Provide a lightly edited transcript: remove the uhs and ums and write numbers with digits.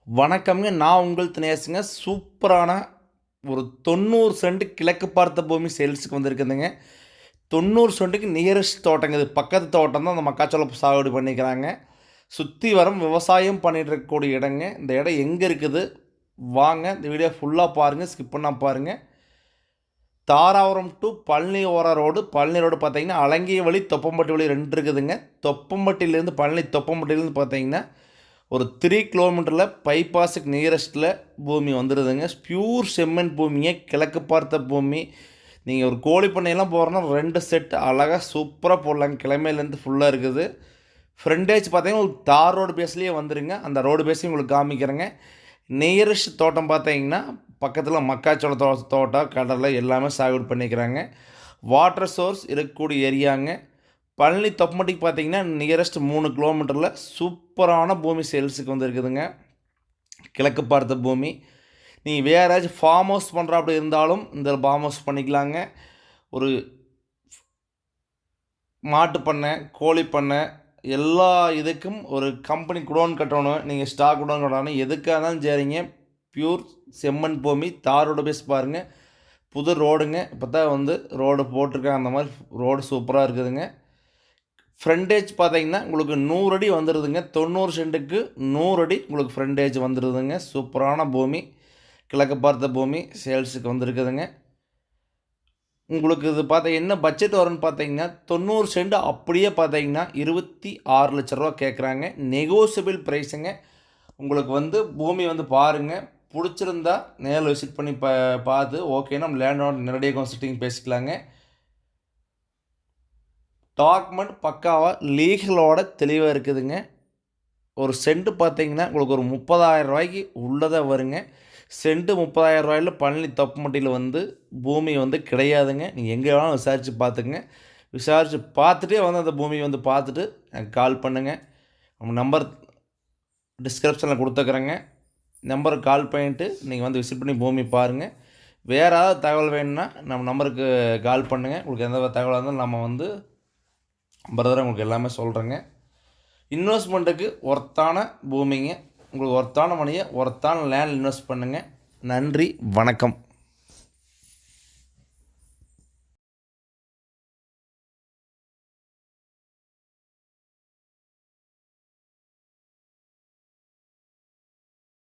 வணக்கம்ங்க. நான் உங்கள் தினேஷுங்க. சூப்பரான ஒரு 90 சென்ட் கிழக்கு பார்த்த பூமி சேல்ஸுக்கு வந்திருக்குதுங்க. 90 சென்ட்டுக்கு நியரஸ்ட் தோட்டங்க இது. பக்கத்து தோட்டம் தான் அந்த மக்காச்சோளம் சாகுபடி பண்ணிக்கிறாங்க. சுற்றி வரும் விவசாயம் பண்ணிட்டு இருக்கக்கூடிய இடங்க. இந்த இடம் எங்கே இருக்குது? வாங்க இந்த வீடியோ ஃபுல்லாக பாருங்கள். ஸ்கிப் பண்ணாம பாருங்கள். தாராபுரம் டு பழனி ஓர ரோடு. பழனி ரோடு பார்த்தீங்கன்னா அலங்கிய வழி, தொப்பம்பட்டி வழி 2 இருக்குதுங்க. தொப்பம்பட்டியிலேருந்து பழனி தொப்பம்பட்டியிலேருந்து பார்த்தீங்கன்னா ஒரு 3 கிலோமீட்டரில் பைபாஸுக்கு நியரஸ்ட்டில் பூமி வந்துடுதுங்க. பியூர் செம்மண் பூமிங்க, கிழக்கு பார்த்த பூமி. நீங்கள் ஒரு கோழி பண்ணையெல்லாம் போகிறோன்னா 2 செட் அழகாக சூப்பராக போடலாங்க. கிழமையிலேருந்து ஃபுல்லாக இருக்குது. ஃப்ரண்டேஜ் பார்த்தீங்கன்னா உங்களுக்கு தார் ரோடு பேஸ்லேயே வந்துடுங்க. அந்த ரோடு பேஸையும் உங்களுக்கு காமிக்கிறேங்க. நியரஸ்ட் தோட்டம் பார்த்தீங்கன்னா பக்கத்தில் மக்காச்சோள தோட்டம், கடலை எல்லாமே சாகுபடி பண்ணிக்கிறாங்க. வாட்டர் சோர்ஸ் இருக்கக்கூடிய ஏரியாங்க. பழனி தொப்பமட்டிக்கு பார்த்தீங்கன்னா நியரஸ்ட் 3 கிலோமீட்டரில் சூப்பரான பூமி சேல்ஸுக்கு வந்துருக்குதுங்க. கிழக்கு பார்த்த பூமி. நீங்கள் வேறு ஏதாச்சும் ஃபார்ம் ஹவுஸ் பண்ணுற அப்படி இருந்தாலும் இந்த ஃபார்ம் ஹவுஸ் பண்ணிக்கலாங்க. ஒரு மாட்டு பண்ணை, கோழி பண்ணை எல்லா இதுக்கும் ஒரு கம்பெனி குடோன் கட்டணும், நீங்கள் ஸ்டாக் குடோன் கட்டணும், எதுக்காக இருந்தாலும் சரிங்க. பியூர் செம்மண் பூமி, தாரோட பேஸ் பாருங்கள். புது ரோடுங்க. இப்போ தான் ரோடு போட்டிருக்காங்க. அந்த மாதிரி ரோடு சூப்பராக இருக்குதுங்க. ஃப்ரண்டேஜ் பார்த்தீங்கன்னா உங்களுக்கு 100 அடி வந்துடுதுங்க. 90 சென்ட்டுக்கு 100 அடி உங்களுக்கு ஃப்ரண்டேஜ் வந்துடுதுங்க. சூப்பரான பூமி, கிழக்கு பார்த்த பூமி சேல்ஸுக்கு வந்துருக்குதுங்க. உங்களுக்கு இது என்ன பட்ஜெட் வரும்னு பார்த்தீங்கன்னா 90 சென்ட் அப்படியே பார்த்தீங்கன்னா 26 லட்ச ரூபா கேட்குறாங்க. நெகோசியபிள் ப்ரைஸுங்க. உங்களுக்கு பூமி பாருங்கள், பிடிச்சிருந்தா நேரில் விசிட் பண்ணி பார்த்து ஓகேனா நம்ம லேண்டோட நேரடியாக கன்சல்டிங் பேசிக்கலாங்க. டாக்குமெண்ட் பக்காவாக லீகலோட தெளிவாக இருக்குதுங்க. ஒரு சென்ட்டு பார்த்தீங்கன்னா உங்களுக்கு ஒரு 30,000 ரூபாய்க்கு உள்ளதாக வருங்க. சென்ட்டு 30,000 ரூபாயில் பழனி தொப்பமட்டியில் பூமி கிடையாதுங்க. நீங்கள் எங்கே வேணாலும் விசாரித்து பார்த்துக்குங்க. விசாரித்து பார்த்துட்டே அந்த பூமி பார்த்துட்டு எனக்கு கால் பண்ணுங்கள். நம்ம நம்பர் டிஸ்கிரிப்ஷனில் கொடுத்துக்கிறேங்க. நம்பருக்கு கால் பண்ணிவிட்டு நீங்கள் விசிட் பண்ணி பூமி பாருங்கள். வேறு ஏதாவது தகவல் வேணும்னா நம்ம நம்பருக்கு கால் பண்ணுங்கள். உங்களுக்கு எந்த தகவலாக இருந்தாலும் நம்ம பிரதர் உங்களுக்கு எல்லாமே சொல்கிறேங்க. இன்வெஸ்ட்மெண்ட்டுக்கு ஒர்த்தான பூமிங்க. உங்களுக்கு ஒர்த்தான மணியை ஒர்த்தான லேண்ட் இன்வெஸ்ட் பண்ணுங்கள். நன்றி, வணக்கம்.